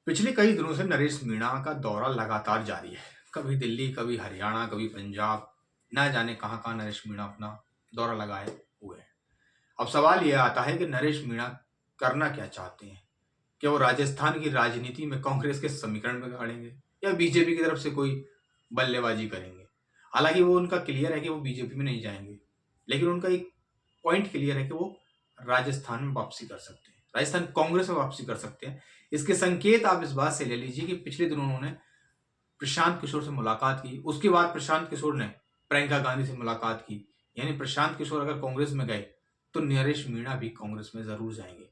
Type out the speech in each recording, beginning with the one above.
पिछले कई दिनों से नरेश मीणा का दौरा लगातार जारी है। कभी दिल्ली, कभी हरियाणा, कभी पंजाब, ना जाने कहाँ-कहाँ नरेश मीणा अपना दौरा लगाए हुए हैं। अब सवाल ये आता है कि नरेश मीणा करना क्या चाहते हैं? क्या वो राजस्थान की राजनीति में कांग्रेस के समीकरण बिगाड़ेंगे या बीजेपी की तरफ से कोई बल्लेबाजी करेंगे? हालाँकि वो उनका क्लियर है कि वो बीजेपी में नहीं जाएँगे, लेकिन उनका एक पॉइंट क्लियर है कि वो राजस्थान में वापसी कर सकते हैं। राजस्थान कांग्रेस में वापसी कर सकते हैं। इसके संकेत आप इस बात से ले लीजिए कि पिछले दिनों उन्होंने प्रशांत किशोर से मुलाकात की। उसके बाद प्रशांत किशोर ने प्रियंका गांधी से मुलाकात की। यानी प्रशांत किशोर अगर कांग्रेस में गए, तो नरेश मीणा भी कांग्रेस में ज़रूर जाएँगे,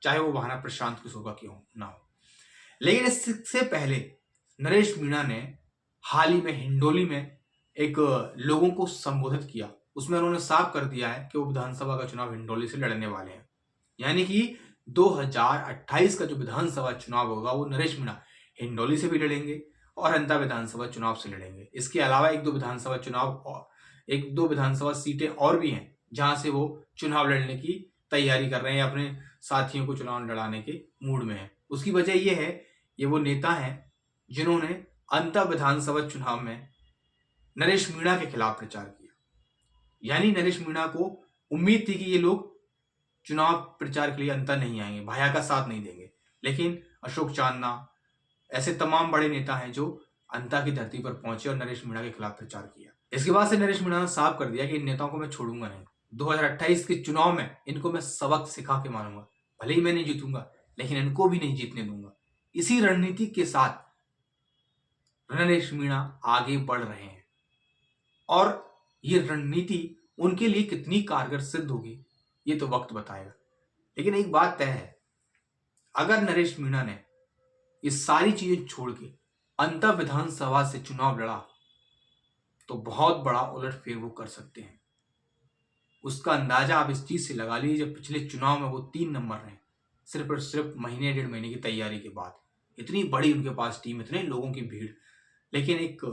चाहे वो बहाना प्रशांत किशोर का क्यों ना हो। लेकिन इससे पहले नरेश मीणा ने हाल ही में हिंडोली में एक लोगों को संबोधित किया। उसमें उन्होंने साफ कर दिया है कि वो विधानसभा का चुनाव हिंडोली से लड़ने वाले हैं। यानी कि 2028 का जो विधानसभा चुनाव होगा वो नरेश मीणा हिंडोली से भी लड़ेंगे और अंता विधानसभा चुनाव से लड़ेंगे। इसके अलावा एक दो विधानसभा सीटें और भी हैं जहां से वो चुनाव लड़ने की तैयारी कर रहे हैं, अपने साथियों को चुनाव लड़ाने के मूड में है। उसकी वजह ये है, ये वो नेता हैं जिन्होंने अंता विधानसभा चुनाव में नरेश मीणा के खिलाफ प्रचार किया। यानी नरेश मीणा को उम्मीद थी कि ये लोग चुनाव प्रचार के लिए अंतर नहीं आएंगे, भाया का साथ नहीं देंगे, लेकिन अशोक चांदना ऐसे तमाम बड़े नेता हैं जो अंता की धरती पर पहुंचे और नरेश मीणा के खिलाफ प्रचार किया। इसके बाद से नरेश मीणा ने साफ कर दिया कि इन नेताओं को मैं छोड़ूंगा नहीं। 2028 के चुनाव में इनको मैं सबक सिखा के मानूंगा। भले ही मैं नहीं जीतूंगा, लेकिन इनको भी नहीं जीतने दूंगा। इसी रणनीति के साथ नरेश मीणा आगे बढ़ रहे हैं और ये रणनीति उनके लिए कितनी कारगर सिद्ध होगी, ये तो वक्त बताएगा। लेकिन एक बात तय है, अगर नरेश मीणा ने ये सारी चीजें छोड़ के अंता विधानसभा से चुनाव लड़ा, तो बहुत बड़ा उलटफेर वो कर सकते हैं। उसका अंदाजा आप इस चीज से लगा लीजिए, जब पिछले चुनाव में वो 3 नंबर रहे, सिर्फ और सिर्फ महीने 1.5 महीने की तैयारी के बाद। इतनी बड़ी उनके पास टीम, इतने लोगों की भीड़, लेकिन एक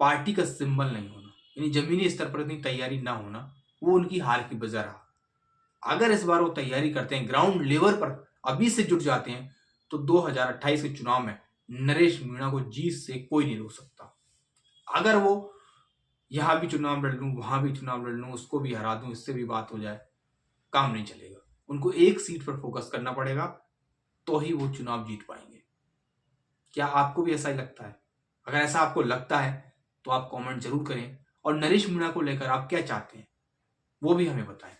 पार्टी का सिंबल नहीं होना, यानी जमीनी स्तर पर इतनी तैयारी ना होना, वो उनकी हार की वजह रहा। अगर इस बार वो तैयारी करते हैं, ग्राउंड लेवल पर अभी से जुट जाते हैं, तो 2028 के चुनाव में नरेश मीणा को जीत से कोई नहीं रोक सकता। अगर वो यहां भी चुनाव लड़ लूं, वहां भी चुनाव लड़ लूं, उसको भी हरा दूं, इससे भी बात हो जाए, काम नहीं चलेगा। उनको एक सीट पर फोकस करना पड़ेगा, तो ही वो चुनाव जीत पाएंगे। क्या आपको भी ऐसा ही लगता है? अगर ऐसा आपको लगता है तो आप कमेंट जरूर करें और नरेश मीणा को लेकर आप क्या चाहते हैं वो भी हमें बताएं।